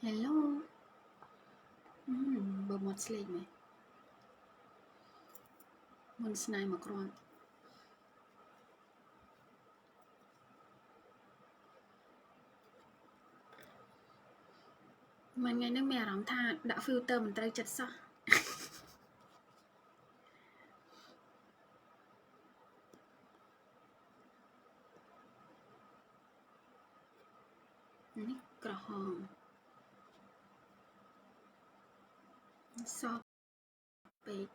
Hello. Bờ một slide này. Một slide mà con. Mà ngày nước mẹ đóng tha đã filter mình tay chật sao? Này, cỏ hòm. So bệt.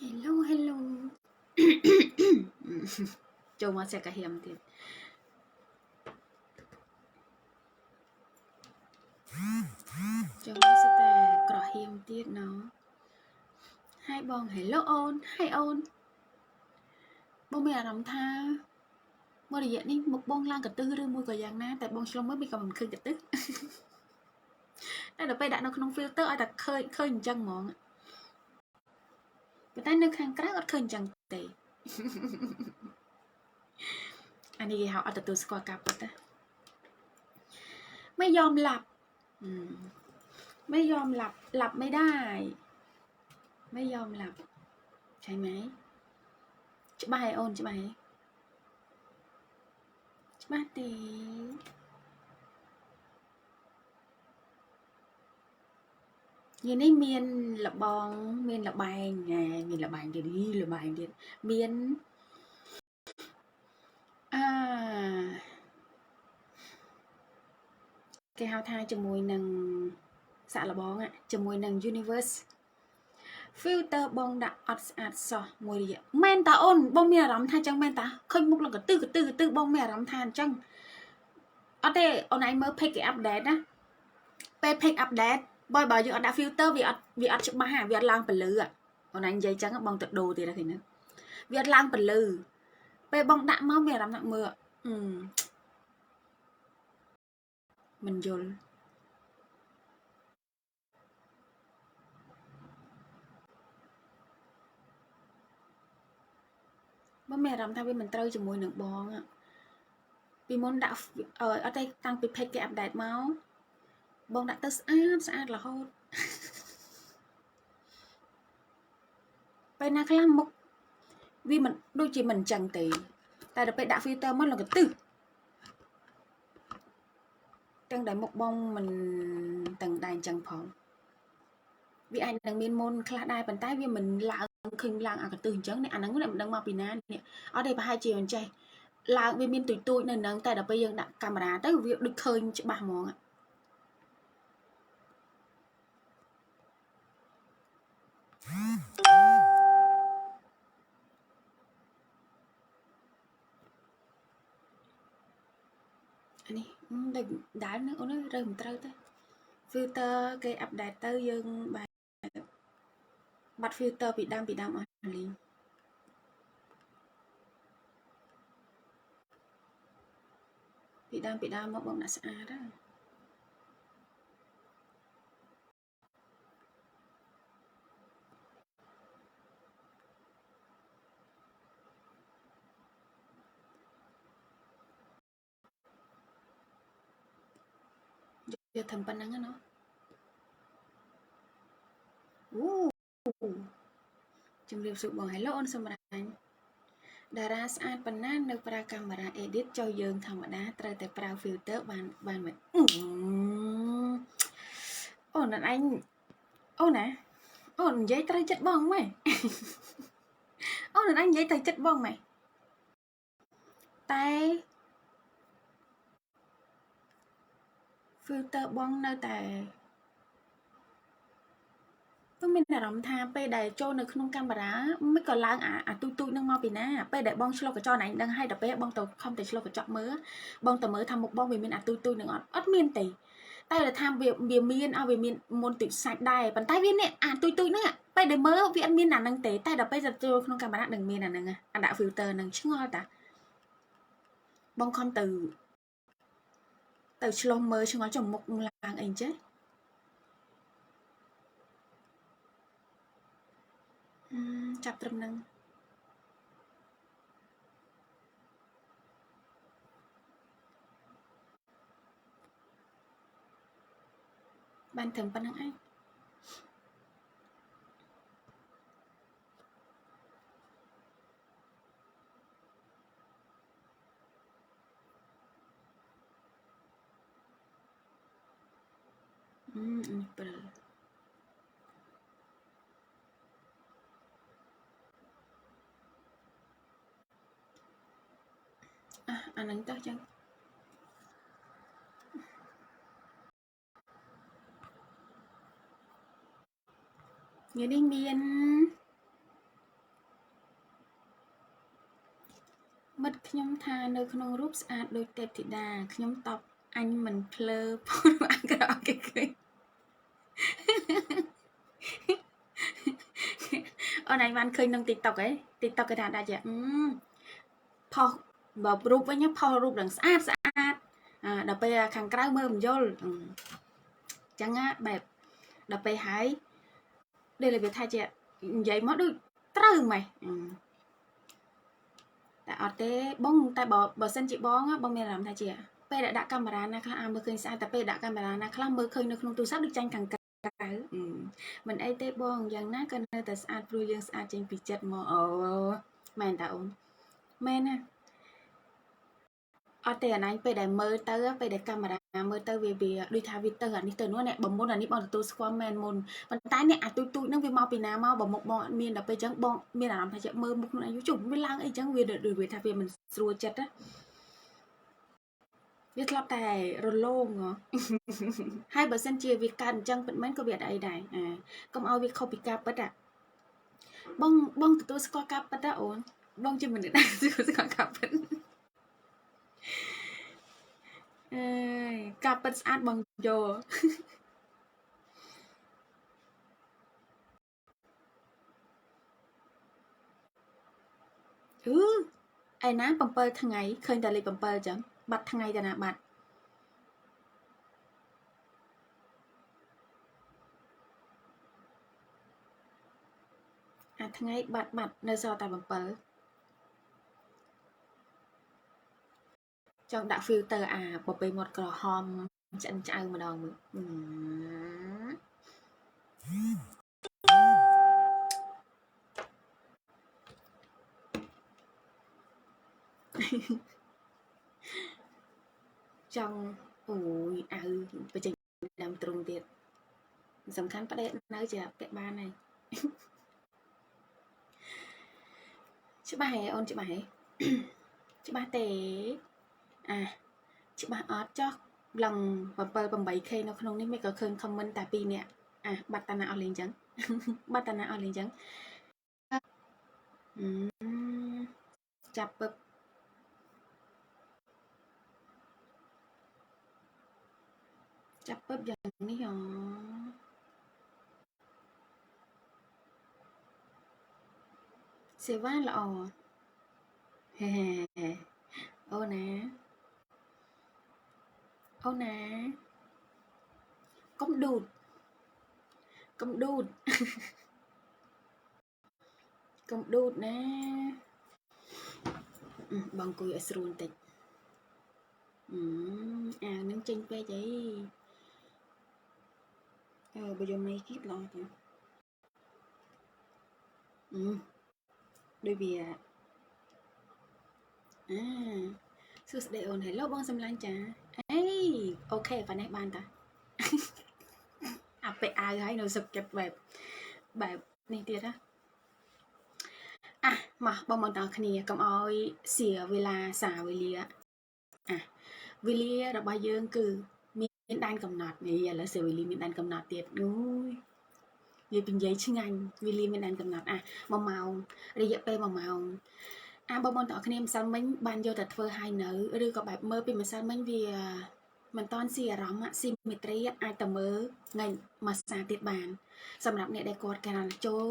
Hello, hello.ចូលមកsẽ cả hiểmទៀតចូលមកsẽតែក្រហៀមទៀតណោះហើយបង hello អូនហើយអូនបងមានអារម្មណ៍ថាមួយរយៈនេះមុខបងឡើងកន្ទឹសឬមួយក៏យ៉ាងណាតែបងឆ្លងមើលមិនក៏មិនឃើញកន្ទឹសតែដល់ពេលដាក់នៅក្នុង filter ឲ្យតែឃើញអញ្ចឹងហ្មងប៉ុន្តែនៅខាងក្រៅអត់ឃើញអញ្ចឹងទេអានេះគេហៅអត់ទទួលស្គាល់ការពិតណាไม่ยอมหลับไม่ยอมหลับหลับไม่ได้ไม่ยอมหลับใช่ไหมច្បាស់ហើយអូនច្បាស់ហើយច្បាស់ទេយានេះមានលបងមានលបែងមានលបែងទៀតលបែងទៀតមានគេហៅថាជាមួយនឹងសាក់លបងជាមួយនឹង universe filter បងដាក់អត់ស្អាតសោះមួយរយៈមែនតាអូនបងមានអារម្មណ៍ថាចឹងមែនតាឃើញមុខឡើងកន្ទឹសបងមានអារម្មណ៍ថាអញ្ចឹងអត់ទេអូនឯងមើល pick update ណាពេល pick update បើយើងអត់ដាក់ filter វាអត់ច្បាស់វាអត់ឡើងពលឺអូនឯងនិយាយចឹងបងទៅដូរទៀតឃើញណាវាអត់ឡើងពលឺពេលបងដាក់មកមានអារម្មណ៍ថាមើលមិនយល់បងមានអារម្មណ៍ថាវាមិនត្រូវជាមួយនឹងបងពីមុនដាក់អត់ទេតាំងពី page គេ update មកបងដាក់ទៅស្អាតរហូតពេលណាខ្លះមុខវាមិនដូចជាមិនចឹងទេតែដល់ពេលដាក់ filter មកឡើងកន្ទឹសទាំងដែលមុខបងមិនទាំងដែរអញ្ចឹងផងវាអាចនឹងមានមុនខ្លះដែរប៉ុន្តែវាមិនឡើងឃើញឡើងអាកន្ទឹសអញ្ចឹងអាហ្នឹងមិនដឹងមកពីណានេះអត់ទេប្រហែលជាមិនចេះឡើងវាមានទួយនៅហ្នឹងតែដល់ពេលយើងដាក់កាមេរ៉ាទៅវាដូចឃើញច្បាស់ហ្មងអានេះដែរនឹងអូនរើសមិនត្រូវទេ filter គេ update ទៅយើងបាត់ filter ពីដើមអស់លីងពីដើមមកបងដាក់ស្អាត Việc thầm pan nắng nó Ooh. Chừng điệp sự bằng hãy lộn xong mà đánh Đà ra sẵn pan nắng nơi pra camera edit cho dương thầm đá trời tại pra filter bàn mình Ồ nè anh Ồ nè Ồ giấy trời chất bong mày Ồ nè anh giấy trời chất bong mày Tay filter bong nơi tại mình là rộng tha pe đầy choនៅក្នុងកាមេរ៉ាមិនក៏ឡើងអាទូចនឹងមកពីណាពេលដែលបងឆ្លុះកញ្ចក់ណៃដឹងហើយដល់ពេលបងទៅខំតែឆ្លុះកញ្ចក់មើលបងទៅមើលថាមុខបងវាមានអាទូចនឹងអត់មានទេតែថាវាមានវាមានមុនតិចសាច់ដែរប៉ុន្តែវានេះអាទូចហ្នឹងពេលដែលមើលវាអត់មានអាហ្នឹងទេតែដល់ពេលទៅចូលក្នុងកាមេរ៉ានឹងមានអាហ្នឹងអាដាក់ filter ហ្នឹងឆ្ងល់តាបងខំទៅឆ្លុះមើលឆ្ងល់ចំមុខឡើងអីចេះចាប់ត្រឹមហ្នឹងបានត្រឹមប៉ុណ្្នឹងឯងព្រើអាហ្នឹងទៅចឹងថ្ងៃនេះមានមិត្តខ្ញុំថានៅក្នុងរូបស្អាតដូចទេពធីតាខ្ញុំតបអញមិនភ្លើផុសអាក្រក់គេឃើញអូនឯងបានឃើញក្នុង TikTok ហ៎ TikTok គេថាដាច់ផុសបើរូបវិញផុសរូបនឹងស្អាតដល់ពេលខាងក្រៅមើលមិនយល់អញ្ចឹងបែបដល់ពេលហើយដែលវាថាជានិយាយមកដូចត្រូវម៉េះតែអត់ទេបងតែបើសិនជាបងមានអារម្មណ៍ថាជាពេលដាក់កាមេរ៉ាណាខ្លះមើលឃើញស្អាតតែពេលដាក់កាមេរ៉ាណាខ្លះមើលឃើញនៅក្នុងទូរស័ព្ទដូចចាញ់ខាងក្រៅមិនអីទេបងយ៉ាងណាក៏នៅតែស្អាតព្រោះយើងស្អាតចេញពីចិត្តមកអូមែនតាអូនមែនណាអត់ទេអាណាញ់ពេលដែលមើលទៅពេលដែលកាមេរ៉ាមើលទៅវាដូចថាវាទៅអានេះទៅនោះនេះបើមុនអានេះបងទទួលស្គាល់មែនមុនប៉ុន្តែនេះអាទូចហ្នឹងវាមកពីណាមកបើមុខបងអត់មានដល់ពេលអញ្ចឹងបងមានអារម្មណ៍ថាមើលមុខខ្លួនឯងជុំវាឡើងអីអញ្ចឹងវាថាវាមិនស្រួលចិត្តណាវាធ្លាប់តែរលោងហើយបើសិនជាវាកើតអញ្ចឹងពិតមែនក៏វាអត់អីដែរកុំឲ្យវាខុសពីការពិតបងទទួលស្គាល់ការពិតអូនបងជាមនុស្សដែលទទួលស្គាល់ការពិតការពិតស្អាតបងយកឯណា7ថ្ងៃឃើញតែលេខ7អញ្ចឹងបាត់ថ្ងៃតាណាបាត់អាថ្ងៃបាត់នៅសល់តែ7ចង់ដាក់ filter ពពែមាត់ក្រហមឆ្អិនឆ្អៅម្ដងមើលចង់អូយអៅបញ្ចេញដើមទ្រូងទៀតសំខាន់ប្តីនៅជាពាក់បានហើយច្បាស់ហ៎អូនច្បាស់ហ៎ច្បាស់ទេច្បាស់អត់ចោះឡើង7 8k នៅក្នុងនេះមិនក៏ឃើញ comment តែ2នាក់បាត់តាណាអស់លេងអញ្ចឹងបាត់តាណាអស់លេងអញ្ចឹងចាប់ពឹបយ៉ាងនេះសេវាល្អហេអូណាកុំដួតណាបងអង្គុយឲ្យស្រួលបន្តិចអានឹងចេញពេកអី bây giờ mấy kíp lo chứ đôi vì sư để ổn hello bông xâm lan chả ấy ok và nét ban taไปอายให้หนูสเก็ตแบบนี้ទៀតណាមកបងប្អូនទាំងអស់គ្នាកុំអោយเสียเวลาสาវេលាវេលារបស់យើងគឺមានដែនកំណត់នេះឥឡូវเสียវេលាមានដែនកំណត់ទៀតអូយនិយាយពីនិយាយឆ្ងាញ់វេលាមានដែនកំណត់1ម៉ោងរយៈពេល1ម៉ោងបងប្អូនទាំងអស់គ្នាម្សិលមិញបានយកទៅធ្វើឲ្យនៅឬក៏បែបមើលពីម្សិលមិញវាមិនតាន់ស៊ីអារម្មណ៍ស៊ីមេត្រីអាចទៅមើលថ្ងៃមួយសាទៀតបានសម្រាប់អ្នកដែលគាត់កាលចូល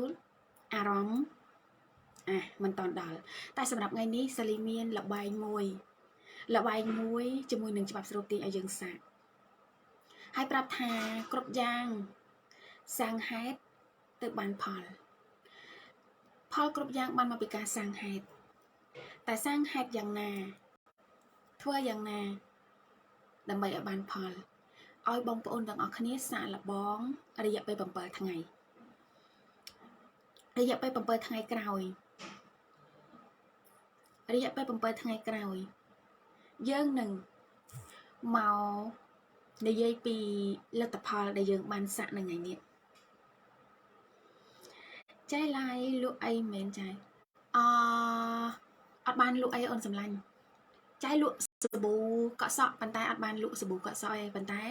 អារម្មណ៍មិនតាន់ដល់តែសម្រាប់ថ្ងៃនេះសាលីមានលបែងមួយជាមួយនឹងច្បាប់ស្រូបទាញឲ្យយើងសាកហើយប្រាប់ថាគ្រប់យ៉ាងសាងហេតុទៅបានផលគ្រប់យ៉ាងបានមកពីការសាងហេតុតែសាងហេតុយ៉ាងណាធ្វើយ៉ាងណាដើម្បីឲ្យបានផលឲ្យបងប្អូនទាំងអស់គ្នាសាកល្បងរយៈពេល7ថ្ងៃរយៈពេល7ថ្ងៃក្រោយយើងនឹងមកនិយាយពីលទ្ធផលដែលយើងបានសាកនៅថ្ងៃនេះចែឡាយលក់អីមែនចែអត់បានលក់អីអូនសម្លាញ់ចែលក់សាប៊ូកក់សក់ប៉ុន្តែអត់បានលក់សាប៊ូកក់សក់ឯងប៉ុន្តែ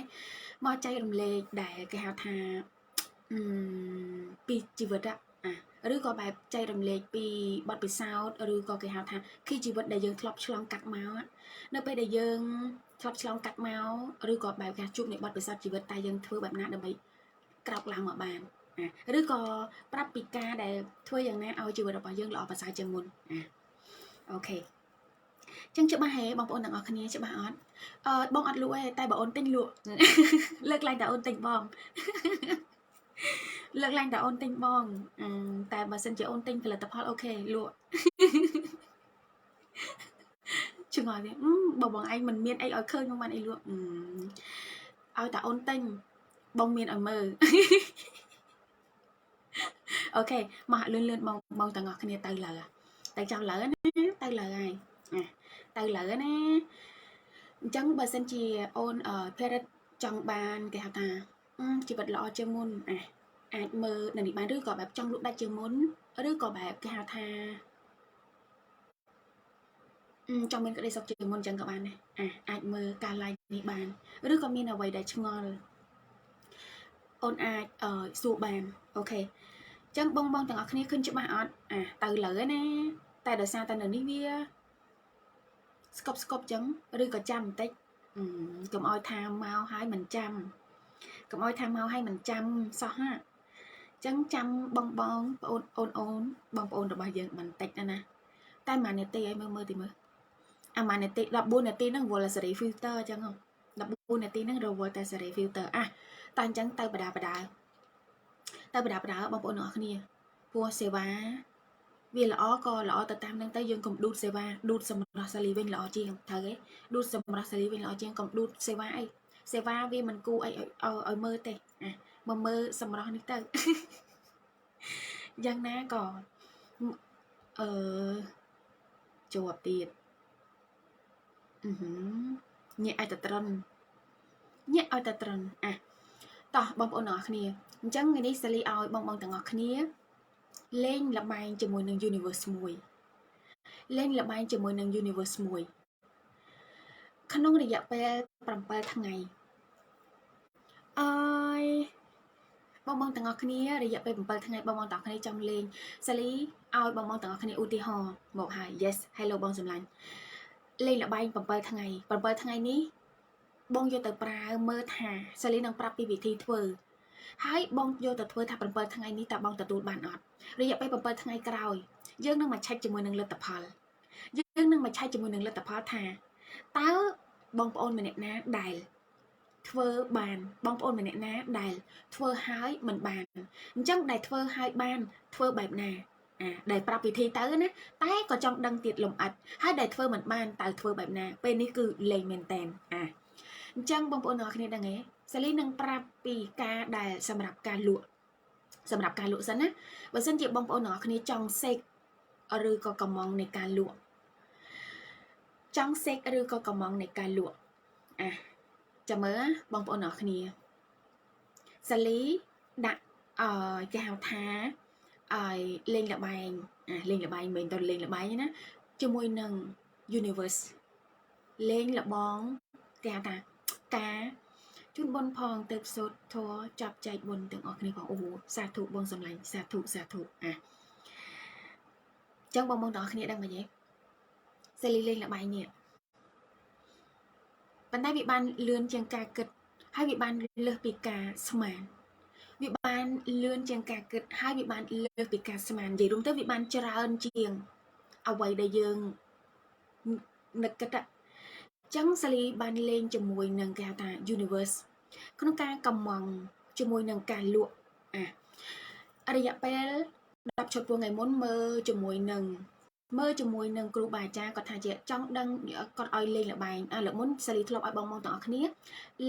មកចែករំលែកដែលគេហៅថាពីជីវិតឬក៏បែបចែករំលែកពីបទពិសោធន៍ឬក៏គេហៅថាគឺជីវិតដែលយើងធ្លាប់ឆ្លងកាត់មកនៅពេលដែលយើងធ្លាប់ឆ្លងកាត់មកឬក៏បែបការជួបនៃបទពិសោធន៍ជីវិតតែយើងធ្វើបែបណាដើម្បីក្រោកឡើងមកបានឬក៏ប្រាប់ពីការដែលធ្វើយ៉ាងណាឲ្យជីវិតរបស់យើងល្អប្រសើរជាងមុនអូខេចឹងច្បាស់ហេបងប្អូនទាំងអស់គ្នាច្បាស់អត់បងអត់លក់ទេតែបងអូនទិញលក់លើកឡើងតែអូនទិញបងលើកឡើងតែអូនទិញបងតែបើសិនជាអូនទិញផលិតផលអូខេលក់ឆ្ងល់ទេបងឯងមិនមានអីឲ្យឃើញមកបានអីលក់ឲ្យតែអូនទិញបងមានឲ្យមើលអូខេមកលឿនបងទាំងអស់គ្នាទៅលើទៅចោលលើណាទៅលើហើយទៅលើណាអញ្ចឹងបើសិនជាអូនភរិតចង់បានគេហៅថាជីវិតល្អជាងមុនអាចមើលនៅនេះបានឬក៏បែបចង់លក់ដាច់ជាងមុនឬក៏បែបគេហៅថាចង់មានក្តីសុខជាងមុនអញ្ចឹងក៏បានដែរអាចមើលការ live នេះបានឬក៏មានអ្វីដែលឆ្ងល់អូនអាចសួរបានអូខេអញ្ចឹងបងទាំងអស់គ្នាឃើញច្បាស់អត់ទៅលើណាតែដោយសារតែនៅនេះវាស្កប់ចឹងឬក៏ចាំបន្តិចកុំឲ្យថាមកហើយមិនចាំកុំឲ្យថាមកហើយមិនចាំសោះណាចឹងចាំបងប្អូនបងប្អូនរបស់យើងបន្តិចណាតែមួយនាទីឲ្យមើលទីមើលមួយនាទី14នាទីហ្នឹងវល់សេរី filter ចឹង14នាទីហ្នឹងរវល់តែសេរី filter តែអញ្ចឹងទៅបដាបងប្អូនទាំងអស់គ្នាព្រោះសេវាវាល្អក៏ល្អទៅតាមនឹងទៅយើងកុំដួតសេវាដួតសម្រាប់សាលីវិញល្អជាងត្រូវទេដួតសម្រាប់សាលីវិញល្អជាងកុំដួតសេវាអីសេវាវាមិនគូអីឲ្យមើលទេមកមើលសម្រាប់នេះទៅយ៉ាងណាក៏ជាប់ទៀតញាក់ឲ្យតែត្រង់តោះបងប្អូនទាំងអស់គ្នាអញ្ចឹងថ្ងៃនេះសាលីឲ្យបងទាំងអស់គ្នាលេងល្បែងជាមួយនឹង universe មួយក្នុងរយៈពេល7ថ្ងៃបងទាំងអស់គ្នារយៈពេល7ថ្ងៃបងទាំងអស់គ្នាចង់លេងសាលីឲ្យបងទាំងអស់គ្នាឧទាហរណ៍មកហើយ yes hello បងសម្លាញ់លេងល្បែង7ថ្ងៃនេះបងយកទៅប្រើមើលថាសាលីនឹងប្រាប់ពីវិធីធ្វើហើយបងយកទៅធ្វើថា7ថ្ងៃនេះតើបងទទួលបានអត់រយៈពេល7ថ្ងៃក្រោយយើងនឹងមកឆែកជាមួយនឹងលទ្ធផលថាតើបងប្អូនម្នាក់ណាដែលធ្វើបានបងប្អូនម្នាក់ណាដែលធ្វើហើយមិនបានអញ្ចឹងដែលធ្វើហើយបានធ្វើបែបណាដែលប្រាប់វិធីទៅណាតែក៏ចង់ដឹងទៀតលំអិតហើយដែលធ្វើមិនបានតើធ្វើបែបណាពេលនេះគឺលេងមែនតែនអញ្ចឹងបងប្អូនទាំងអស់គ្នាដឹងទេ សាលីនឹងប្រាប់ពីការដែលសម្រាប់ការលក់សិនណាបើសិនជាបងប្អូនទាំងអស់គ្នាចង់សេកឬក៏កំងនៃការលក់ចង់សេកឬក៏កំងនៃការលក់ចាំមើលបងប្អូនទាំងអស់គ្នាសាលីដាក់គេហៅថាលេងលបែងមិនទៅលេងលបែងណាជាមួយនឹង universe លេងលបងគេហៅថាការជូនបុណ្យផងទៅសូត្រធម៌ចាប់ចែកបុណ្យទាំងអស់គ្នាផងអូសាធុបងសម្លាញ់សាធុចឹងបងទាំងអស់គ្នាដឹងមិនទេសាលីលេងលបែងនេះប៉ុន្តែវាបានលឿនជាងការគិតហើយវាបានលើសពីការស្មានវាបានលឿនជាងការគិតហើយវាបានលើសពីការស្មាននិយាយរួមទៅវាបានច្រើនជាងអ្វីដែលយើងនឹកគិតចឹងសាលីបានលេងជាមួយនឹងគេហៅថា universe ក្នុងការកំងជាមួយនឹងការលក់រយៈពេល10 ឈុតថ្ងៃមុនមើលជាមួយនឹងគ្រូបាអាចារ្យគាត់ថាជាចង់ដឹងគាត់ឲ្យលេងលបែងលើកមុនសាលីធ្លាប់ឲ្យបងទាំងអស់គ្នា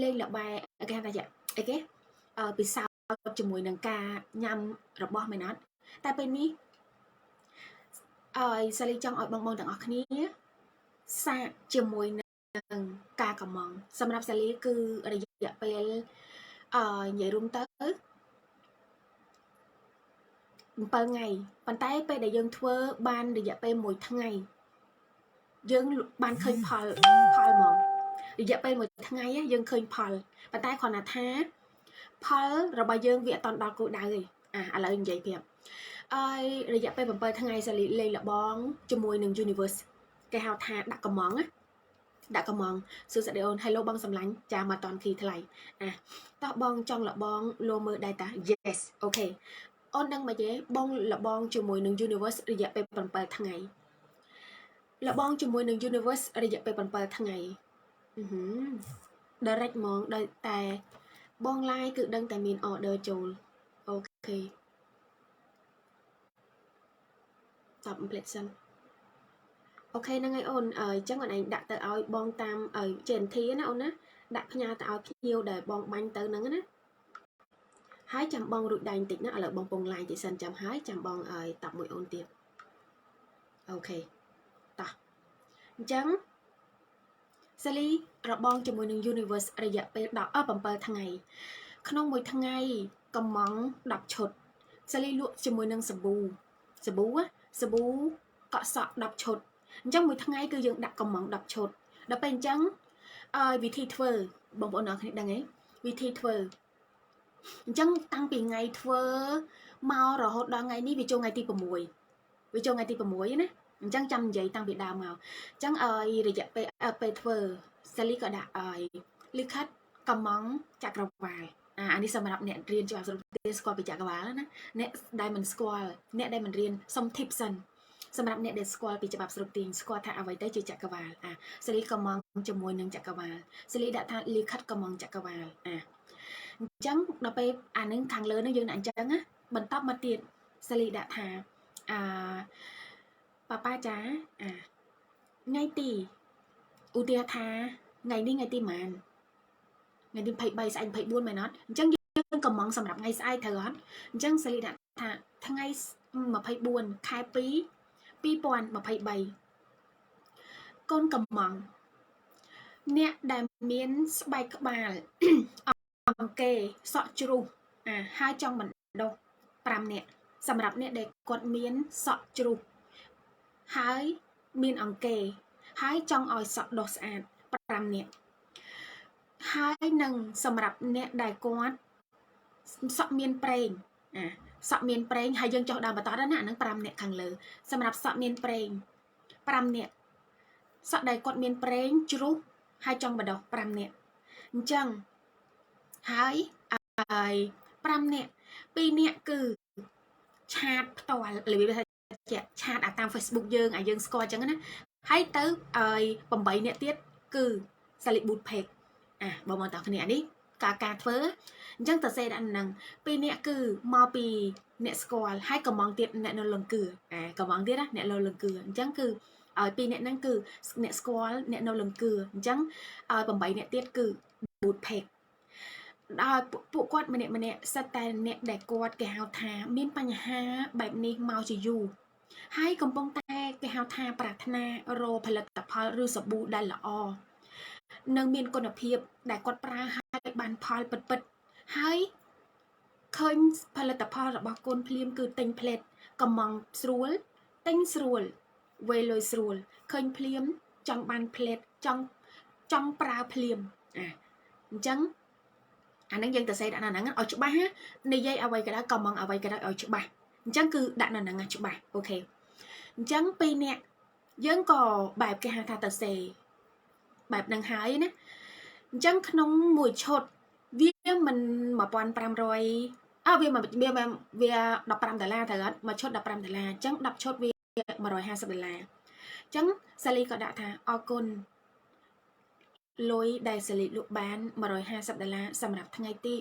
លេងលបែងគេហៅថាអីគេពិសោធន៍ជាមួយនឹងការញ៉ាំរបស់មែនអត់តែពេលនេះសាលីចង់ឲ្យបងទាំងអស់គ្នាសាកជាមួយនឹងការកំងសម្រាប់សាលីគឺរយៈពេលនិយាយរួមទៅ7 ថ្ងៃប៉ុន្តែពេលដែលយើងធ្វើបានរយៈពេល1ថ្ងៃយើងបានឃើញផលហ្មងរយៈពេល1ថ្ងៃយើងឃើញផលប៉ុន្តែគ្រាន់តែថាផលរបស់យើងវាអត់តដល់គោលដៅទេឥឡូវនិយាយប្រាប់រយៈពេល7 ថ្ងៃសាលីលេងលបងជាមួយនឹង universe គេហៅថាដាក់កំងសួស្ដីអូន hello បងសម្លាញ់ចាមកតន់គីថ្លៃតោះបងចង់លបងលោមើលដែរតា yes អូខេអូនដឹងមកទេបងលបងជាមួយនឹង universe រយៈពេល7 ថ្ងៃលបងជាមួយនឹង universe រយៈពេល7 ថ្ងៃdirect ហ្មងដោយតែបង live គឺដឹងតែមាន order ចូលអូខេតបផ្លេតសិនអូខេហ្នឹងហើយអូនអញ្ចឹងអូនឯងដាក់ទៅឲ្យបងតាមJNT ណាអូនណាដាក់ផ្ញើទៅឲ្យភ្ញៀវដែលបងបាញ់ទៅហ្នឹងណាហើយចាំបងរួចដៃបន្តិចណាឥឡូវបងពង live តិចសិនចាំហើយចាំបងឲ្យតបមួយអូនទៀតអូខេតោះអញ្ចឹងសាលីរបងជាមួយនឹង universe រយៈពេល7 ថ្ងៃក្នុងមួយថ្ងៃកំង10 ឈុតសាលីលក់ជាមួយនឹងសាប៊ូកក់សក់10 ឈុតអញ្ចឹងមួយថ្ងៃគឺយើងដាក់កំង10 ឈុតដល់ពេលអញ្ចឹងវិធីធ្វើបងប្អូនអរគ្នាដឹងទេវិធីធ្វើអញ្ចឹងតាំងពីថ្ងៃធ្វើមករហូតដល់ថ្ងៃនេះវាចូលថ្ងៃទី6ណាអញ្ចឹងចាំនិយាយតាំងពីដើមមកអញ្ចឹងរយៈពេលធ្វើសាលីក៏ដាក់លិខិតកំងចក្រវាលអានេះសម្រាប់អ្នករៀនច្បាប់ស្រុកទេស្គាល់ពីចក្រវាលណាអ្នកដែលមិនស្គាល់អ្នកដែលមិនរៀនសុំ tips សិនសម្រាប់អ្នកដែលស្គាល់ពីច្បាប់ស្រុកទាញស្គាល់ថាអ្វីទៅជាចក្រវាលសាលីកំងជាមួយនឹងចក្រវាលសាលីដាក់ថាលិខិតកំងចក្រវាលអញ្ចឹងដល់ពេលអានឹងខាងលើនឹងយើងដាក់អញ្ចឹងណាបន្តមកទៀតសាលីដាក់ថាប៉ាចាថ្ងៃទីឧទាហរណ៍ថាថ្ងៃនេះថ្ងៃទីប៉ុន្មានថ្ងៃទី23ស្អែក24មែនអត់អញ្ចឹងយើងកំងសម្រាប់ថ្ងៃស្អែកត្រូវអត់អញ្ចឹងសាលីដាក់ថាថ្ងៃ24ខែ2 2023កូនកំងអ្នកដែលមានស្បែកក្បាលអង្គេសក់ជ្រុះហើយចង់បណ្ដុះ5នាក់សម្រាប់អ្នកដែលគាត់មានសក់ជ្រុះហើយមានអង្គេហើយចង់ឲ្យសក់ដុះស្អាត5នាក់ហើយនឹងសម្រាប់អ្នកដែលគាត់សក់មានប្រេងសក់មានប្រេងហើយយើងចុះដើមបន្តណាអានឹង5នាក់ខាងលើសម្រាប់សក់មានប្រេង5នាក់សក់ដែលគាត់មានប្រេងជ្រុះហើយចង់បណ្ដុះ5នាក់អញ្ចឹងហើយ5នាក់2នាក់គឺឆាតផ្ទាល់របៀបថាឆាតតាម Facebook យើងយើងស្គាល់អញ្ចឹងណាហើយទៅ8នាក់ទៀតគឺសាលីប៊ូតផេកបងប្អូនទាំងគ្នានេះការធ្វើអញ្ចឹងតសេដាក់នឹង2នាក់គឺមកពីអ្នកស្គាល់ហើយកំងទៀតអ្នកនៅលង្គឺកំងទៀតណាអ្នកនៅលង្គឺអញ្ចឹងគឺឲ្យ2នាក់ហ្នឹងគឺអ្នកស្គាល់អ្នកនៅលង្គឺអញ្ចឹងឲ្យ8នាក់ទៀតគឺប៊ូតផេក ដល់ពួកគាត់ម្នាក់សិតតែអ្នកដែលគាត់គេហៅថាមានបញ្ហាបែបនេះមកជាយូរហើយកំពុងតែគេហៅថាប្រាថ្នារកផលិតផលឬសាប៊ូដែលល្អនិងមានគុណភាពដែលគាត់ប្រើហើយបានផលពិតហើយឃើញផលិតផលរបស់កូនភ្លាមគឺទិញផ្លេតកំងស្រួលទិញស្រួលវេលុយស្រួលឃើញភ្លាមចង់បានផ្លេតចង់ប្រើភ្លាមអញ្ចឹងអានឹងយើងទៅសេដាក់នៅហ្នឹងឲ្យច្បាស់និយាយអ្វីក៏ដោយកំងអ្វីក៏ដោយឲ្យច្បាស់អញ្ចឹងគឺដាក់នៅហ្នឹងច្បាស់អូខេអញ្ចឹងពីរនាក់យើងក៏បែបគេហៅថាទៅសេបែបហ្នឹងហើយណាអញ្ចឹងក្នុងមួយឈុតវាមិន1500វា$15ត្រូវអត់មួយឈុត$15អញ្ចឹង10ឈុតវា$150អញ្ចឹងសាលីក៏ដាក់ថាអរគុណលុយដែលសាលីលក់បាន$150សម្រាប់ថ្ងៃទី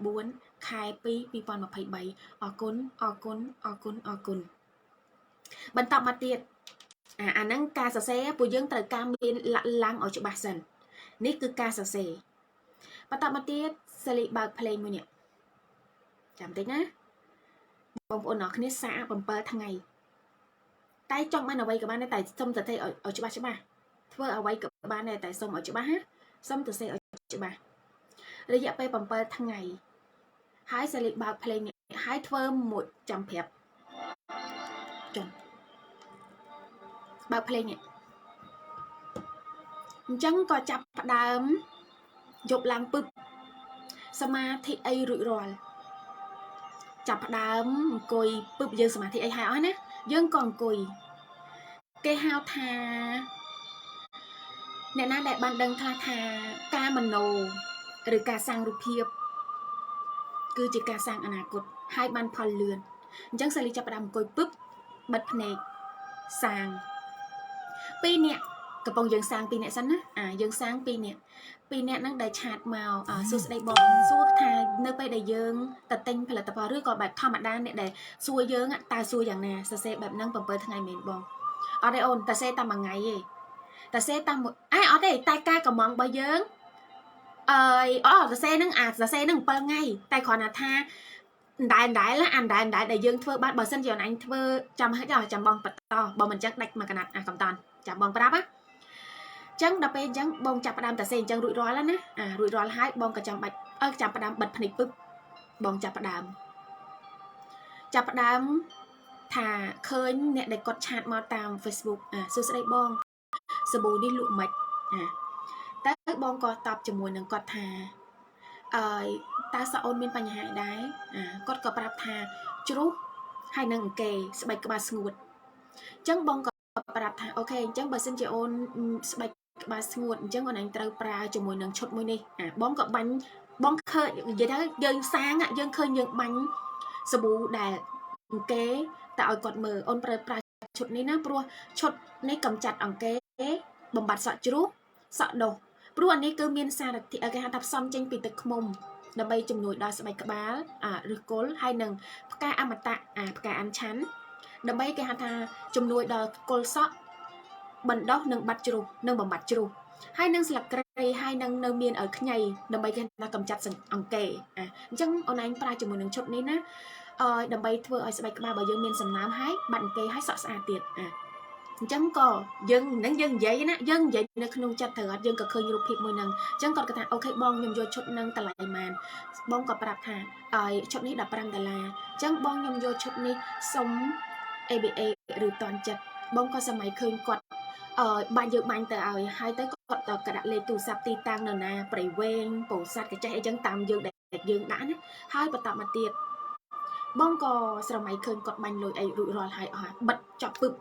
24ខែ2 2023អរគុណបន្តមកទៀតអាហ្នឹងការសរសេរពួកយើងត្រូវការមានឡើងឲ្យច្បាស់សិននេះគឺការសរសេរបន្តមកទៀតសាលីបើកភ្លេងមួយនេះចាំតិចណាបងប្អូនអ្នកគ្នាសាក7ថ្ងៃតែចង់បានអ្វីក៏បានតែសុំទៅទេឲ្យច្បាស់ធ្វើអ្វីក៏បានដែរតែសុំឲ្យច្បាស់សុំទៅសេឲ្យច្បាស់រយៈពេល7ថ្ងៃហើយសាលីបើកភ្លេងនេះហើយធ្វើមួយចាំប្រាប់ចុះបើកភ្លេងនេះអញ្ចឹងក៏ចាប់ផ្ដើមយប់ឡើងពឹបសមាធិអីរួចរាល់ចាប់ផ្ដើមអង្គុយពឹបយើងសមាធិអីហើយអស់ណាយើងក៏អង្គុយគេហៅថាអ្នកណាដែលបានដឹងថាការមโนឬការសាងរូបភាពគឺជាការសាងអនាគតហើយបានផលលឿនអញ្ចឹងសាលីចាប់ផ្ដើមអង្គុយពឹបបិទភ្នែកសាង2នាក់កំពុងយើងសាង2នាក់សិនណាយើងសាង2នាក់ហ្នឹងដែលឆាតមកសួស្ដីបងសួរថានៅពេលដែលយើងទៅទិញផលិតផលឬក៏បែបធម្មតាអ្នកដែលសួរយើងតើសួរយ៉ាងណាសរសេរបែបហ្នឹង7ថ្ងៃមែនបងអត់ទេអូនតែសេតាមមួយថ្ងៃទេតែសេតាមអត់ទេតែការកំងរបស់យើងសរសេរហ្នឹងសរសេរហ្នឹង7ថ្ងៃតែគ្រាន់តែថាអណ្ដែលដែលយើងធ្វើបានបើសិនជាអញធ្វើចាំបងបន្តបើមិនចឹងដាច់មកកណាត់កំតាន់ចាំបងប្រាប់ចឹងដល់ពេលអញ្ចឹងបងចាប់ផ្ដើមតែសេអញ្ចឹងរួចរាល់ណារួចរាល់ហើយបងក៏ចាំបាច់ចាប់ផ្ដើមបិទភ្នែកពឹបបងចាប់ផ្ដើមថាឃើញអ្នកដែលគាត់ឆាតមកតាម Facebook សួស្ដីបងសាប៊ូនេះលក់មិនតែបងក៏តបជាមួយនឹងគាត់ថាតើសាអូនមានបញ្ហាអីដែរគាត់ក៏ប្រាប់ថាជ្រុះហើយនឹងអង្គេស្បែកក្បាលស្ងួតអញ្ចឹងបងក៏ប្រាប់ថាអូខេអញ្ចឹងបើសិនជាអូនស្បែកក្បាលស្ងួតអញ្ចឹងអូនឯងត្រូវប្រើជាមួយនឹងឈុតមួយនេះបងក៏បាញ់បងឃើញនិយាយថាយើងសាងយើងឃើញយើងបាញ់សាប៊ូដែលអង្គេតែឲ្យគាត់មើលអូនប្រើឈុតនេះណាព្រោះឈុតនេះកម្ចាត់អង្គេបំបត្តិសក់ជ្រុះសក់ដុសព្រោះអានេះគឺមានសារធាតុគេហៅថាផ្សំចេញពីទឹកឃ្មុំដើម្បីជំនួយដល់ស្បែកក្បាលឬគល់ហើយនឹងផ្កាអមតៈផ្កាអានឆាន់ដើម្បីគេហៅថាជំនួយដល់គល់សក់បណ្ដោះនិងបាត់ជ្រុះនិងបំបត្តិជ្រុះហើយនឹងស្លឹកគ្រៃហើយនឹងនៅមានឲ្យខ្ញីដើម្បីគេថាកម្ចាត់អង្គេអញ្ចឹងអូនឯងប្រើជាមួយនឹងឈុតនេះណាដើម្បីធ្វើឲ្យស្បែកក្បាលរបស់យើងមានសំណើមហើយបាត់អង្គេហើយសក់ស្អាតទៀតអញ្ចឹងក៏យើងនិយាយណាយើងនិយាយនៅក្នុងចិត្តទៅអត់យើងក៏ឃើញរូបភាពមួយហ្នឹងអញ្ចឹងគាត់ក៏ថាអូខេបងខ្ញុំយកឈុតហ្នឹងតម្លៃប៉ុន្មានបងក៏ប្រាប់ថាឲ្យឈុតនេះ$15អញ្ចឹងបងខ្ញុំយកឈុតនេះសុំ ABA ឬតន់ចិត្តបងក៏សម័យឃើញគាត់បាញ់យើងបាញ់ទៅឲ្យហើយទៅគាត់ក៏ដាក់លេខទូរស័ព្ទទីតាំងនៅណាព្រៃវែងពោធិ៍សាត់កញ្ចេះអីចឹងតាមយើងដែលយើងដាក់ណាហើយបន្តមកទៀតបងក៏ស្រមៃឃើញគាត់បាញ់លុយអីរួចរាល់ហើយអស់បិទចប់ពឹប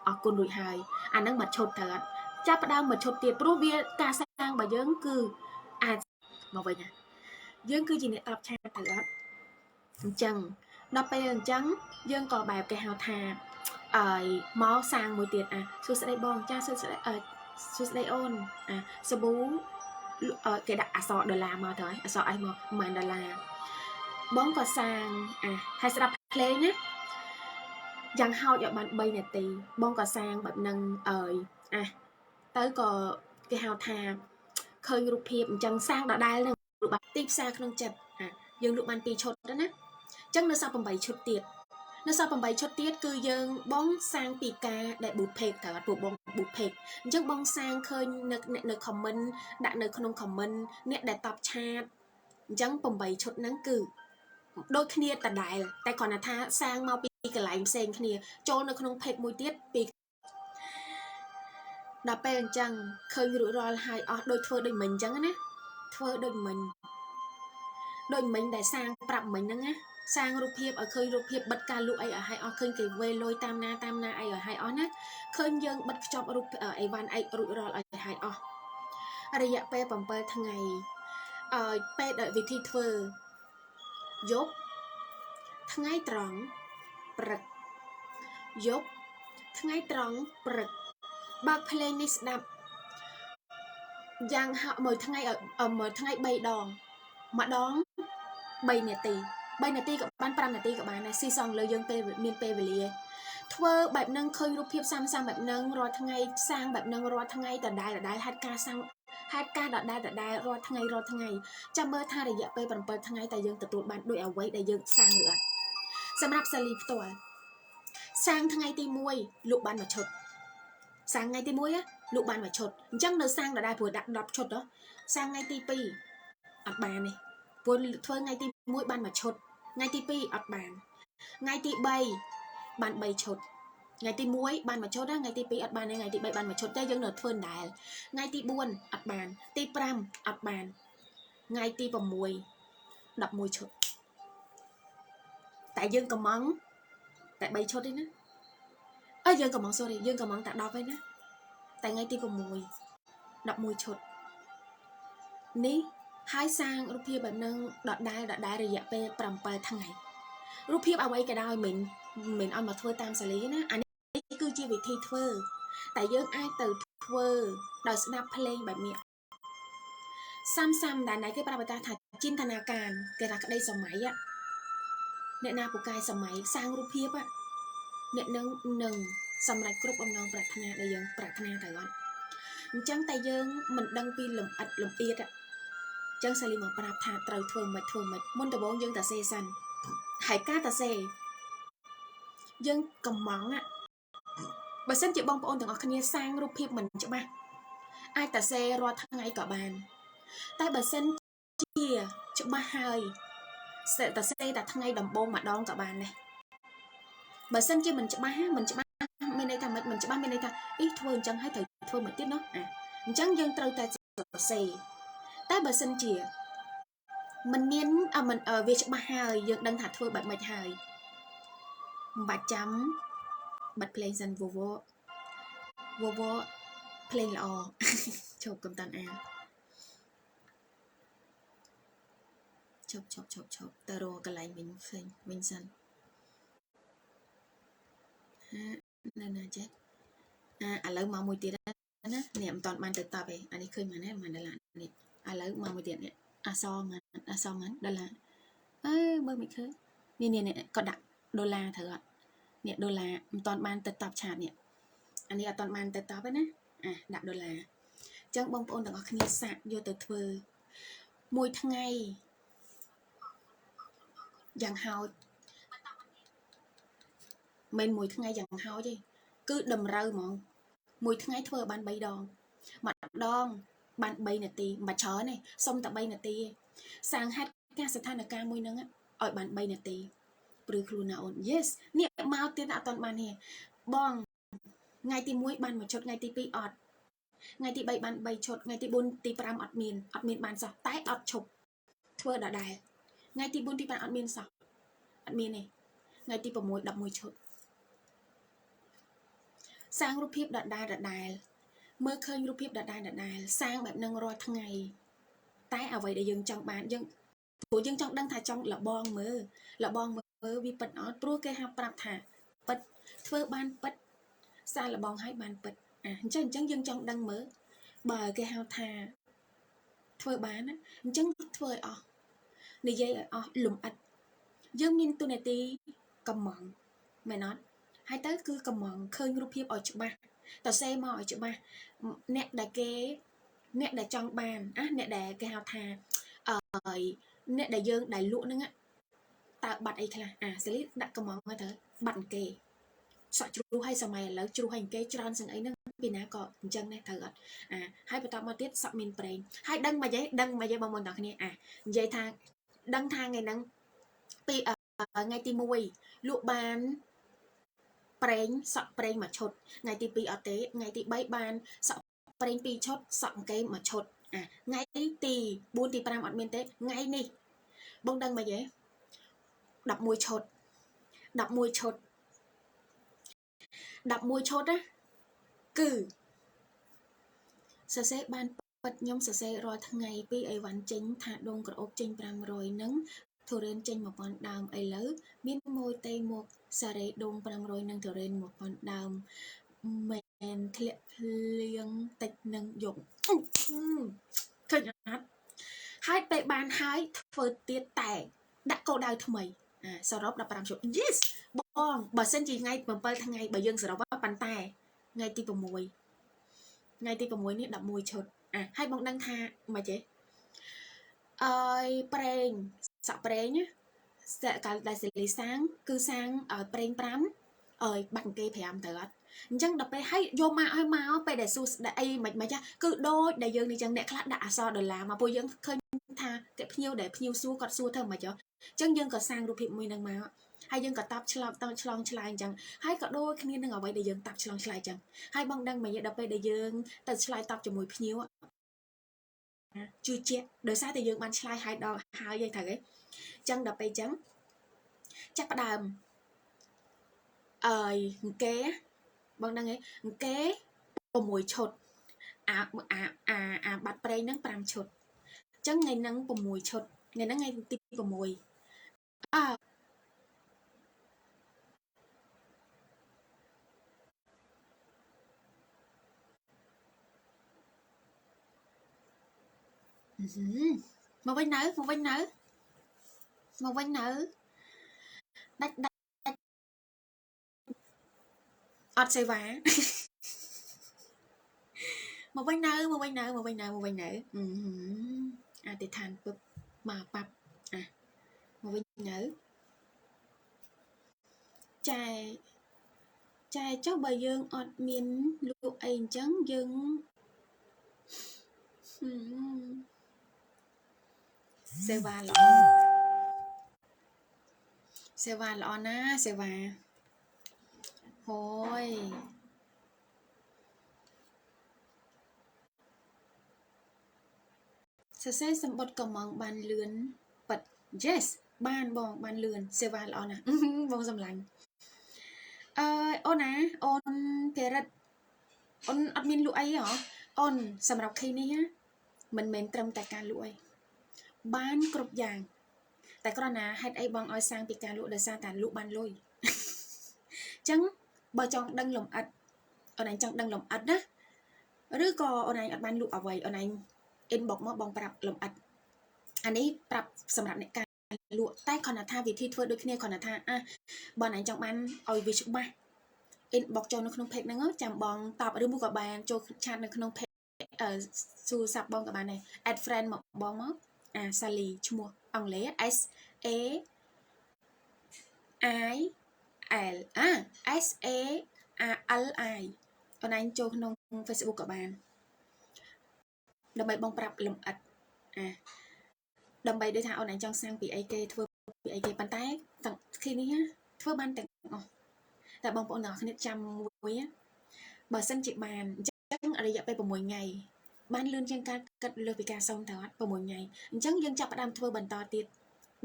អរគុណរួចហើយអាហ្នឹងមកឈុតទៅអត់ចាប់ផ្ដើមមកឈុតទៀតព្រោះវាការសាងរបស់យើងគឺអាចមកវិញយើងគឺជាអ្នកតបឆាតទៅអត់អញ្ចឹងដល់ពេលអញ្ចឹងយើងក៏បែបគេហៅថាមកសាងមួយទៀតសួស្ដីបងចាសួស្ដីអូនសាប៊ូគេដាក់អក្សរ$មកទៅហើយអក្សរអីមក$1បងក៏សាងហើយស្ដាប់ភ្លេងណាយ៉ាងហោចឲ្យបាន3នាទីបងក៏សាងបែបហ្នឹងទៅក៏គេហៅថាឃើញរូបភាពអញ្ចឹងសាងដដែលនឹង បានទីផ្សារក្នុងចិត្តយើងលក់បាន2ឈុតណាចឹងនៅសល់8ឈុតទៀតនៅសល់8ឈុតទៀតគឺយើងបងសាងពីការដែល boot page ត្រូវអត់ពួកបង boot page អញ្ចឹងបងសាងឃើញនៅ comment ដាក់នៅក្នុង comment អ្នកដែលតបឆាតអញ្ចឹង8ឈុតហ្នឹងគឺដូចគ្នាដដែលតែគ្រាន់តែថាសាងមកពីកន្លែងផ្សេងគ្នាចូលនៅក្នុង page មួយទៀតពីដល់ពេលអញ្ចឹងឃើញរួចរាល់ហើយអស់ដូចធ្វើដូចមិញអញ្ចឹងណាធ្វើដូចមិញដែលសាងប្រាប់មិញហ្នឹងណាសាងរូបភាពឲ្យឃើញរូបភាពបិទការលក់អីឲ្យឲ្យអស់ឃើញគេវេលុយតាមណាអីឲ្យឲ្យអស់ណាឃើញយើងបិទខ្ចប់រូបអីវ៉ាន់អីរួចរាល់ឲ្យឲ្យអស់រយៈពេល7ថ្ងៃឲ្យពេលដល់វិធីធ្វើយប់ថ្ងៃត្រង់ព្រឹកយប់ថ្ងៃត្រង់ព្រឹកបើកភ្លេងនេះស្ដាប់យ៉ាងហោចមួយថ្ងៃមួយថ្ងៃ3ដងម្ដង3នាទីក៏បាន5នាទីក៏បានដែរស៊ីសងលើយើងពេលមានពេលវេលាធ្វើបែបហ្នឹងឃើញរូបភាពសាំបែបហ្នឹងរាល់ថ្ងៃសាងបែបហ្នឹងរាល់ថ្ងៃដដែលហេតុការសាំងហេតុការដដែលរាល់ថ្ងៃចាំមើលថារយៈពេល7ថ្ងៃតែយើងទទួលបានដូចអ្វីដែលយើងសាងឬអត់សម្រាប់សាលីផ្ទាល់សាងថ្ងៃទី1លក់បាន1ឈុតសាងថ្ងៃទី1លក់បាន1ឈុតអញ្ចឹងនៅសាងដដែលព្រោះដាក់10ឈុតសាងថ្ងៃទី2អត់បានទេព្រោះធ្វើថ្ងៃទី1បាន1ឈុតថ្ងៃទី2អត់បានថ្ងៃទី3បាន3ឈុតថ្ងៃទី1បាន1ឈុតថ្ងៃទី2អត់បានថ្ងៃទី3បាន1ឈុតតែយើងនៅធ្វើដដែលថ្ងៃទី4អត់បានទី5អត់បានថ្ងៃទី6 11ឈុតតែយើងកំងតែ3ឈុតទេណាយើងកំងយើងកំងតែ10ទេណាតែថ្ងៃទី6 11ឈុតនេះហើយសាងរូបភាពបែបហ្នឹងដដែលរយៈពេល7ថ្ងៃរូបភាពអ្វីក៏ដោយមិនឲ្យមកធ្វើតាមសាលីណាអានេះគឺជាវិធីធ្វើតែយើងអាចទៅធ្វើដោយស្ដាប់ភ្លេងបែបនេះសាំដែលគេប្រាប់ថាจินตนาការគេថាក្តីសម័យអ្នកណាពូកែសម័យសាងរូបភាពអ្នកនឹងសម្រេចគ្រប់បំណងប្រាថ្នាដែលយើងប្រាថ្នាទៅអត់អញ្ចឹងតែយើងមិនដឹងពីលំអិតលំអៀតចឹងសាលីមកប្រាប់ថាត្រូវធ្វើមិនមុនដំបូងយើងតាសេសិនហើយការតាសេយើងកំងបើសិនជាបងប្អូនទាំងអស់គ្នាសាងរូបភាពមិនច្បាស់អាចតាសេរាល់ថ្ងៃក៏បានតែបើសិនជាច្បាស់ហើយតាសេតែថ្ងៃដំបូងម្ដងក៏បានដែរបើសិនជាមិនច្បាស់មានន័យថាមិនច្បាស់មានន័យថាធ្វើអញ្ចឹងហើយត្រូវធ្វើមិនទៀតអញ្ចឹងយើងត្រូវតែតាសេតែបើសិនជាมันមានវាច្បាស់ហើយយើងដឹងថាធ្វើបែបម៉េចហើយមិនបាច់ចាំបិទភ្លេងសិនវវភ្លេងល្អជប់កំតាន់ជប់ទៅរកកន្លែងវិញសិននៅណាចេះឥឡូវមកមួយទៀតណានេះមិនតាន់បានទៅតបទេអានេះឃើញមកណាមកដល់នេះឥឡូវមកមួយទៀតនេះអសមិនដុល្លារមើលមិនឃើញនេះក៏ដាក់ដុល្លារត្រូវអត់នេះដុល្លារមិនតាន់បានទៅតបឆាតនេះអានេះអត់តាន់បានទៅតបទេណាដាក់ដុល្លារអញ្ចឹងបងប្អូនទាំងអស់គ្នាសាកយកទៅធ្វើមួយថ្ងៃយ៉ាងហោចមិនមួយថ្ងៃយ៉ាងហោចទេគឺតម្រូវហ្មងមួយថ្ងៃធ្វើបាន3ដងម្ដងបាន3នាទីមិនច្រើនទេសុំតែ3នាទីសាងហេតុការស្ថានភាពមួយហ្នឹងឲ្យបាន3នាទីព្រឺខ្លួនណាអូន yes នេះមកទៀតអត់តាន់បានទេបងថ្ងៃទី1បាន1ឈុតថ្ងៃទី2អត់ថ្ងៃទី3បាន3ឈុតថ្ងៃទី4ទី5អត់មានបានសោះតែអត់ឈប់ធ្វើដដែលថ្ងៃទី4ទី5អត់មានសោះអត់មានទេថ្ងៃទី6 11ឈុតសាងរូបភាពដដែលមើលឃើញរូបភាពដដែលសាងបែបនឹងរាល់ថ្ងៃតែអ្វីដែលយើងចង់បានព្រោះយើងចង់ដឹងថាចង់លបងមើលវាពិតអត់ព្រោះគេហៅប្រាប់ថាពិតធ្វើបានពិតសារលបងឲ្យបានពិតអញ្ចឹងយើងចង់ដឹងមើលបើគេហៅថាធ្វើបានណាអញ្ចឹងធ្វើឲ្យអស់និយាយឲ្យអស់លំអិតយើងមានទូនាទីកំងមែនអត់ហើយទៅគឺកំងឃើញរូបភាពឲ្យច្បាស់តសេមកឲ្យច្បាស់អ្នកដែលចង់បានអ្នកដែលគេហៅថា អ្នកដែលយើងដែលលក់ហ្នឹងតើបាត់អីខ្លះសេលីដាក់កំងទៅបាត់គេសក់ជ្រុះឲ្យសម័យឥឡូវជ្រុះឲ្យគេច្រើនសឹងអីហ្នឹងពីណាក៏អញ្ចឹងដែរត្រូវអត់ហើយបន្តមកទៀតសក់មានប្រេងហើយដឹងមកយេបងប្អូនទាំងគ្នានិយាយថាដឹងថាថ្ងៃហ្នឹងពីថ្ងៃទី1លក់បានប្រេងសក់ប្រេងមួយឈុតថ្ងៃទី2អត់ទេថ្ងៃទី3បានសក់ប្រេង2ឈុតសក់គេមួយឈុតថ្ងៃទី4ទី5អត់មានទេថ្ងៃនេះបងដឹងមកយេ11ឈុត11ឈុត11ឈុតណាគឺសរសេរបានពិតខ្ញុំសរសេររាល់ថ្ងៃពីអីវ៉ាន់ចេញថាដងក្រអូបចេញ500នឹងធូរ៉េនចេញ1000ដើមឥឡូវមានមួយទេមកសារ៉េដង500នឹងធូរ៉េន1000ដើមមែនធ្លាក់ភ្លៀងតិចនឹងយកឃើញអត់ហើយពេលបានហើយធ្វើទៀតតែដាក់កោដៅថ្មីសរុប15ឈុត yes បងបើសិនជាថ្ងៃ7ថ្ងៃបើយើងសរុបប៉ុន្តែថ្ងៃទី6ថ្ងៃទី6នេះ11ឈុតហើយបងដឹងថាមិនទេប្រេងសក់ប្រេងកាលដែលសេលីសាងគឺសាងប្រេង5បាត់គេ5ទៅអត់អញ្ចឹងដល់ពេលឲ្យយកមកឲ្យមកពេលដែលស៊ូស្ដាអីមិនចាគឺដូចដែលយើងនេះចឹងអ្នកខ្លះដាក់អក្សរដុល្លារមកពួកយើងឃើញថាគេភ្ញៀវដែលភ្ញៀវសួរគាត់សួរធ្វើមិនចុះអញ្ចឹងយើងក៏សាងរូបភាពមួយនឹងមកហើយយើងក៏តាប់ឆ្លងឆ្លងឆ្លើយអញ្ចឹងហើយក៏ដូចគ្នានឹងអ្វីដែលយើងតាប់ឆ្លងឆ្លើយអញ្ចឹងហើយបងដឹងមកដល់ពេលដែលយើងទៅឆ្លើយតបជាមួយភ្ញៀវជឿជាក់ដោយសារតែយើងបានឆ្លើយហើយដល់ហើយយើងត្រូវទេអញ្ចឹងដល់ពេលអញ្ចឹងចាប់ផ្ដើមគេបងដឹងទេគេ6ឈុតបាត់ប្រេងហ្នឹង5ឈុតអញ្ចឹងថ្ងៃហ្នឹង6ឈុតថ្ងៃហ្នឹងថ្ងៃទី6មកវិញនៅដាច់អត់សេវាមកវិញនៅអធិដ្ឋានពឹបមកប៉ាប់មកវិញនៅចែចុះបើយើងអត់មានលក់អីអញ្ចឹងយើងសេវាល្អណាសេវាហយសរសេរសម្បត្តិកំងបានលឿនប៉ិត yes បានបងបានលឿនសេវាល្អណាស់បងសម្លាញ់អូនណាអូនភារិតអូនអត់មានលក់អីហ៎អូនសម្រាប់ case នេះមិនមែនត្រឹមតែការលក់អីបានគ្រប់យ៉ាងតែគ្រាន់ណាហេតុអីបងឲ្យសាងពីការលក់ដោយសារតែលក់បានលុយអញ្ចឹងបើចង់ដឹងលំអិតអូនឯងចង់ដឹងលំអិតណាឬក៏អូនឯងអត់បានលក់អ្វីអូនឯង inbox មកបងប្រាប់លំអិតអានេះប្រាប់សម្រាប់អ្នកការលក់តែគ្រាន់តែថាវិធីធ្វើដូចគ្នាគ្រាន់តែថាបើអូនឯងចង់បានឲ្យវាច្បាស់ inbox ចូលនៅក្នុង page ហ្នឹងចាំបងតបឬមួយក៏បានចូល chat នៅក្នុង page ទូរស័ព្ទបងក៏បានដែរ add friend មកបងមកSally ឈ្មោះអង់គ្លេស S A I L S A L I អូនឯងចូលក្នុង Facebook ក៏បានដើម្បីបងប្រាប់លម្អិតដើម្បីដូចថាអូនឯងចង់សាំងពីអីគេធ្វើពីអីគេប៉ុន្តែទាំងគ្នានេះធ្វើបានទាំងអស់តែបងប្អូនទាំងអស់គ្នាចាំមួយបើសិនជាបានអញ្ចឹងរយៈពេល6ថ្ងៃបានលឿនជាងការគិតលើពីការសុំទៅអត់6ថ្ងៃអញ្ចឹងយើងចាប់ផ្ដើមធ្វើបន្តទៀត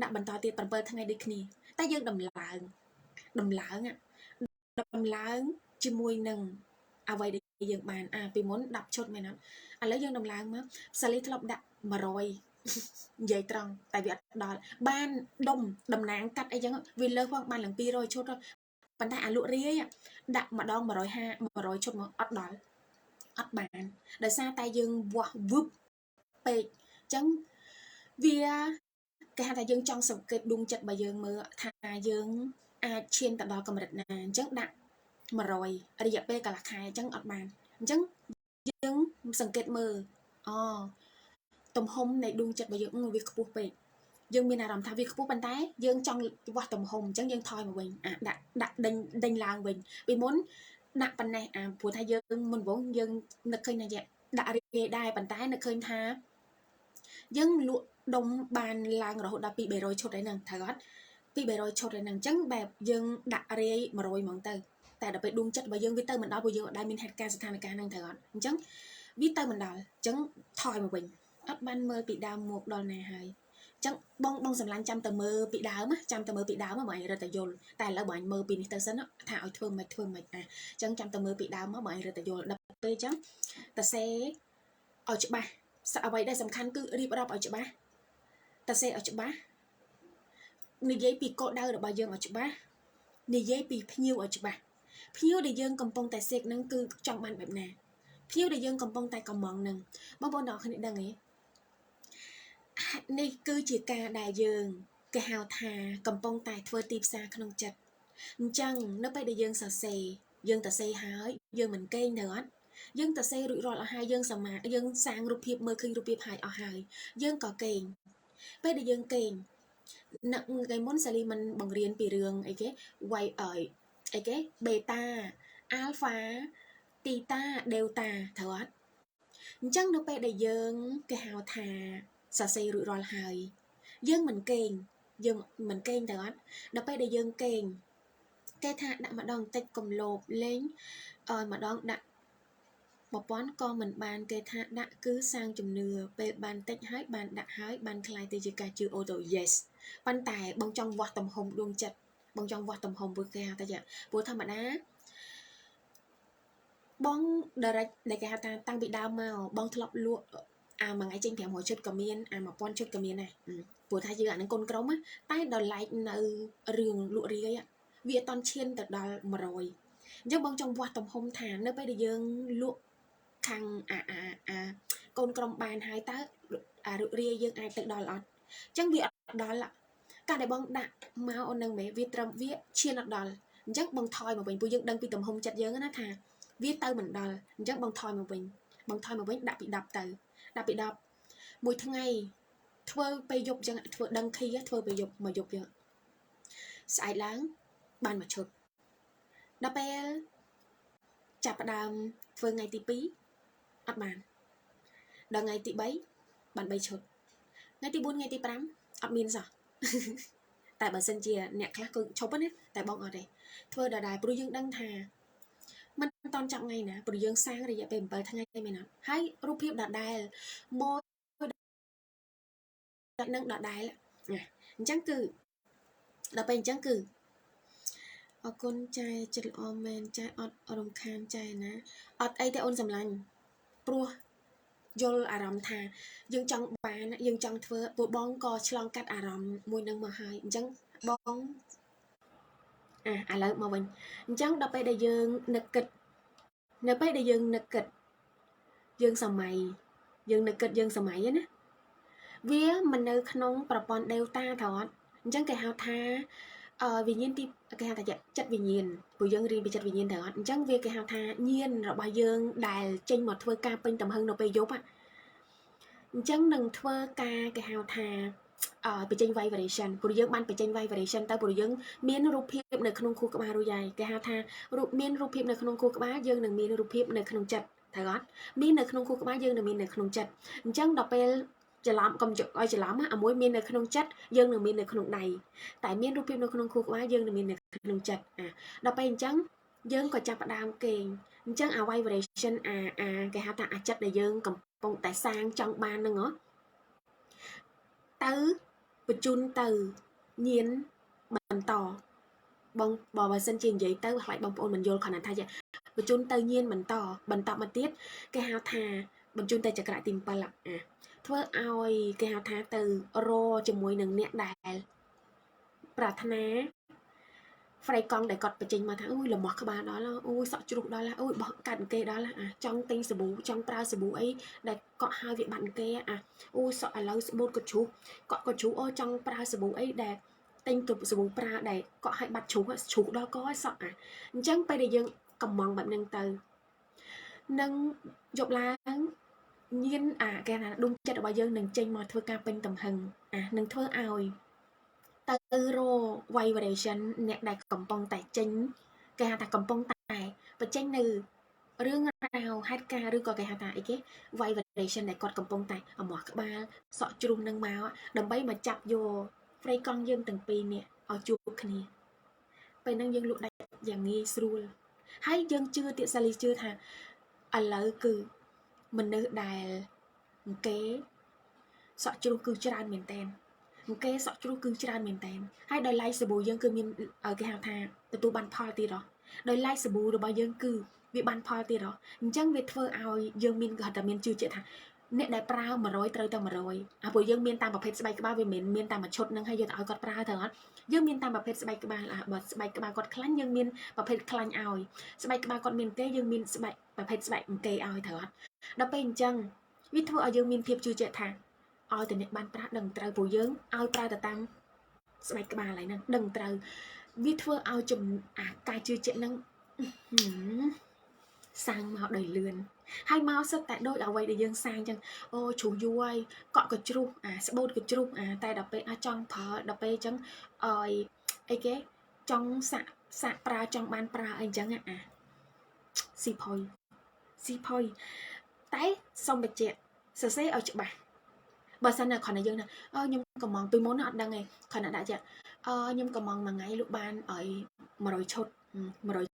ដាក់បន្តទៀត7ថ្ងៃដូចគ្នាតែយើងដំឡើងជាមួយនឹងអ្វីដែលយើងបានពីមុន10ឈុតមែនអត់ឥឡូវយើងដំឡើងមកសាលីធ្លាប់ដាក់100និយាយត្រង់តែវាអត់ដល់បានតំណាងកាត់អីចឹងវាលើសផងបានឡើង200ឈុតប៉ុន្តែអាលក់រាយដាក់ម្ដង100ឈុតមកអត់ដល់អត់បានដោយសារតែយើងវាស់វឹបពេកអញ្ចឹងវាគេហៅថាយើងចង់សង្កេតដួងចិត្តបើយើងមើលថាយើងអាចឈានទៅដល់កម្រិតណាអញ្ចឹងដាក់100រយៈពេលកន្លះខែអញ្ចឹងអត់បានអញ្ចឹងយើងសង្កេតមើល tầm hông này đun chật bởi dưỡng người việc phục về dương miền nào làm thao việc phục bàn tay dương trong qua tầm hông chẳng dương thôi mà mình đặt đinh làng mình vì muốn nặng bàn này của thay dương mình vốn dương nực khơi này vậy đã đai bàn tay nực khơi tha dương lụa đông bàn làng rồi đã bị bể rồi chốt đấy nè thà gót bị bể rồi chốt đấy nè chẳng bẹp dương đã mà rồi mong tayแต่ไปดุงจัดไปยังวิเตอร์มันดาวไปยังได้มินเหตุการณ์สถานการณ์นั่งเถอะจังวิเตอร์มันดาวจังถอยมาเป็นอัดบันเมื่อปีดาวหมกดอนในหายจังบองสำลังจำแต่เมื่อปีดาวมั้ยจำแต่เมื่อปีดาวมั้ยบ่อยเราแต่โยนแต่ละบ่อยเมื่อปีนี้เตอร์ซันถ้าเอาทั่วมาจังจำแต่เมื่อปีดาวมั้ยบ่อยเราแต่โยนดับไปจังแต่เซ่เอาจุบะเอาไว้ได้สำคัญคือรีบรับเอาจุบะแต่เซ่เอาจุบะนิยัยปีโกดาวหรือบ่ยังเอาจุบะนิยัยปีพิ้วเอาจุบะพิ้วเดี๋ยวยังกำปองแต่เสกนั่งคือจังมันแบบน่ะพิ้วเดี๋ยวยังกำปองแต่กำมองนั่งบางบนดอกขนาดดังนี้นี่คือจีกาได้ยังกะหาวทากำปองแต่ทัวตีบซาขนมจัดจังนับไปเดี๋ยวยังสะเซยังแต่เซหายยังเหมือนเก่งเถอะยังแต่เซรุ่ยรอดเอาหายยังสมายังสร้างรูปเพียบมือขึ้นรูปเพียบหายเอาหายยังก่อเก่งไปเดี๋ยวยังเก่งนักไก่ม้วนสลีมันบังเรียนปีเรืองไอ้แกไวไอ้แกเบต้าอัลฟาตีต้าเดลต้าเถอะจังนับไปเดี๋ยวยังกะหาวทาสะเซรุ่ยรอดหายยังเหมือนเก่งยังเหมือนเก่งแต่ว่านับไปเดี๋ยวยังเก่งแกทาđã mà đong tách cầm lộp lên mà đong đã một quán con mình bàn kê tha đã cứ sang chùm nừa về bàn tách hái bàn đã hái bàn khai từ cả chữ ô tô yes bàn tài bong trong vọt tầm hồng đuông chặt bong trong vọt tầm hồng vừa kêu ta dạ bố thầm mà đá bong đợt đại cả ta tăng bị đau màu bong thọp lụa mà ngay trên thèm hồi chút comment mà quan chút comment này bố thay dự án con cống á tay đòi lại nơi rừng lụa ri á vì toàn chiên từ đó mà rồi nhưng bong trong vọt tầm hồng thả nơi bây giờ lụa khăn con còng bàn hai tá ria dương ai tự đòi lọt chẳng việc đó là cả đại bong đã mau ôn nâng mẹ viết trầm viết chiên lọt đòi chắc bong thoi mà mình bùi dương đang bị tầm hồng chặt dương á thà viết tao mình đòi chắc bong thoi mà mình đã bị đập mùi tháng ngày thưa bay dục chẳng thưa đăng khi thưa bay dục mà dục vậy sải láng bàn mà chụp đập bé chạp đàm thưa ngày tí pí ắt bàn đằng ngày tí bấy bàn bay chụp ngày tí 4 ngày tí 5 ắt miên sao tại bà sân chia nè khác cứ chụp hết tại bong ở đây thưa đài bùi dương đăng thàมันตอนจับไงนะปริยังสร้างอะไรอย่าเป็นไปทั้งไงไหมนะให้รูปเพียบดัดได้โมดัดนั่งดัดได้แหละจังคือเราเป็นจังคือเอาคนใจจะออมแมนใจอดอารมณ์คานใจนะอดไอแต่อนสำลังปลัวยลอารมณ์ทายังจังบานยังจังเธอปวดบ้องกอฉลองกัดอารมณ์มวยนังมาให้จังบ้องอะไรมาวันจังเราไปได้ยังนึกกิดนึกไปได้ยังนึกกิดยังสมัยยังนึกกิดยังสมัยนะเวียมันในขนมประปอนเดลต้าถอดจังแกหาทาวิญญาณที่แกหาทาจัดวิญญาณผู้ยังรีบไปจัดวิญญาณถอดจังเวียแกหาทาเงียนเราบายังได้เจนหมดเพื่อการเป็นตำหึงเราไปยบจังหนึ่งเพื่อการแกหาทาไปเจนไวเวอร์ชันผู้ยังบันไปเจนไวเวอร์ชันแต่ผู้ยังมีนรูปเพียบในขนมคูกบารุใหญ่แกหาทารูปมีนรูปเพียบในขนมคูกบายังหนึ่งมีนรูปเพียบในขนมจัดถอดมีในขนมคูกบายังหนึ่งมีในขนมจัดจังดอกเปลจะล้อมกำจัดจะล้อมมวยมีในขนมจัดยังหนึ่งมีในขนมใดแต่มีรูปเพียบในขนมคูกบายังหนึ่งมีในขนมจัดดอกเปลจังยังก็จับดามเก่งจังไวเวอร์ชันแกหาทาจัดในยังกับปงแต่สร้างจังบานนึงเหรอตื้อประจุนตื้อเย็นบันต่อบองบอบันเส้นจีนใหญ่ตื้อหลายบองปนมันโยนขนาดไทยจะประจุนตื้อเย็นบันต่อมาติดแกหาทาบันจุนแต่จะกระติมปลักเพื่อเอาแกหาทาตื้อโรจมวยหนึ่งเนี่ยได้ปรารถนาไฟกองได้กดไปจริงมาทั้งอุ้ยหล่อหมอกขบาđó làอุ้ยสอดจุกđó làอุ้ยบอกกันเกđó là trong tinh sờ bù trong prao sờ bù ấyได้เกาะhai vị bạnเกอุ้ยสอดแล้วสบู่กดชูเกาะกดชูโอ้ trong prao sờ bù ấyได้tinh tục sờ bù praoได้เกาะให้บัดชูđó cóสอดจังไปได้ยังกำมองแบบนึงtừ nâng dục lá nhiên cái là đúng chấtរបស់យើងនឹងចេញមកធ្វើការពេញទំហឹងនឹងធ្វើឲ្យទៅរក vibration អ្នកដែលកំពុងតែចេញគេហៅថាកំពុងតែបញ្ចេញនៅរឿងរ៉ាវហេតុការណ៍ឬក៏គេហៅថាអីគេ vibration ដែលគាត់កំពុងតែអមាស់ក្បាលសក់ជ្រុះនឹងមកដើម្បីមកចាប់យកព្រៃកង់យើងទាំងពីរនេះឲ្យជួបគ្នាពេលហ្នឹងយើងលក់ដាច់យ៉ាងងាយស្រួលហើយយើងជឿទៀតសាលីជឿថាឥឡូវគឺមនុស្សដែលគេសក់ជ្រុះគឺច្រើនមែនតើគេសក់ជ្រុះគឺច្រើនមែនតើហើយដោយឡែកសាប៊ូយើងគឺមានគេហៅថាទទួលបានផលទៀតហ៎ដោយឡែកសាប៊ូរបស់យើងគឺវាបានផលទៀតហ៎អញ្ចឹងវាធ្វើឲ្យយើងមានគាត់តែមានជឿជាក់ថាអ្នកដែលប្រើ100ត្រូវតែ100ព្រោះយើងមានតាមប្រភេទស្បែកក្បាលវាមិនមានតាមមួយឈុតហ្នឹងហើយយើងឲ្យគាត់ប្រើទៅអត់យើងមានតាមប្រភេទស្បែកក្បាលបើស្បែកក្បាលគាត់ខ្លាញ់យើងមានប្រភេទខ្លាញ់ឲ្យស្បែកក្បាលគាត់មានទេយើងមានស្បែកប្រភេទស្បែកគេឲ្យទៅអត់ដល់ពេលអញ្ចឹងវាធ្វើឲ្យយើងមានភាពជឿជាក់ថាឲ្យតែអ្នកបានប្រើដឹងត្រូវព្រោះយើងឲ្យប្រើទៅតាមស្បែកក្បាលហើយហ្នឹងដឹងត្រូវវាធ្វើឲ្យការជឿជាក់ហ្នឹងសាំងមកដោយលឿនហើយមកសិតតែដូចអ្វីដែលយើងសាំងអញ្ចឹងអូជ្រុះយូរហើយកក់ក៏ជ្រុះស្បូតក៏ជ្រុះតែដល់ពេលចង់ប្រើដល់ពេលអញ្ចឹងអីគេចង់សាក់ប្រើចង់បានប្រើអីអញ្ចឹងស៊ីផុយតែសុំបញ្ជាក់សរសេរឲ្យច្បាស់បើសិនណាគ្រាន់តែយើងណាខ្ញុំកំងពីមុនអត់ដឹងទេគ្រាន់តែដាក់ចាខ្ញុំកំងមួយថ្ងៃលក់បានឲ្យ100ឈុត100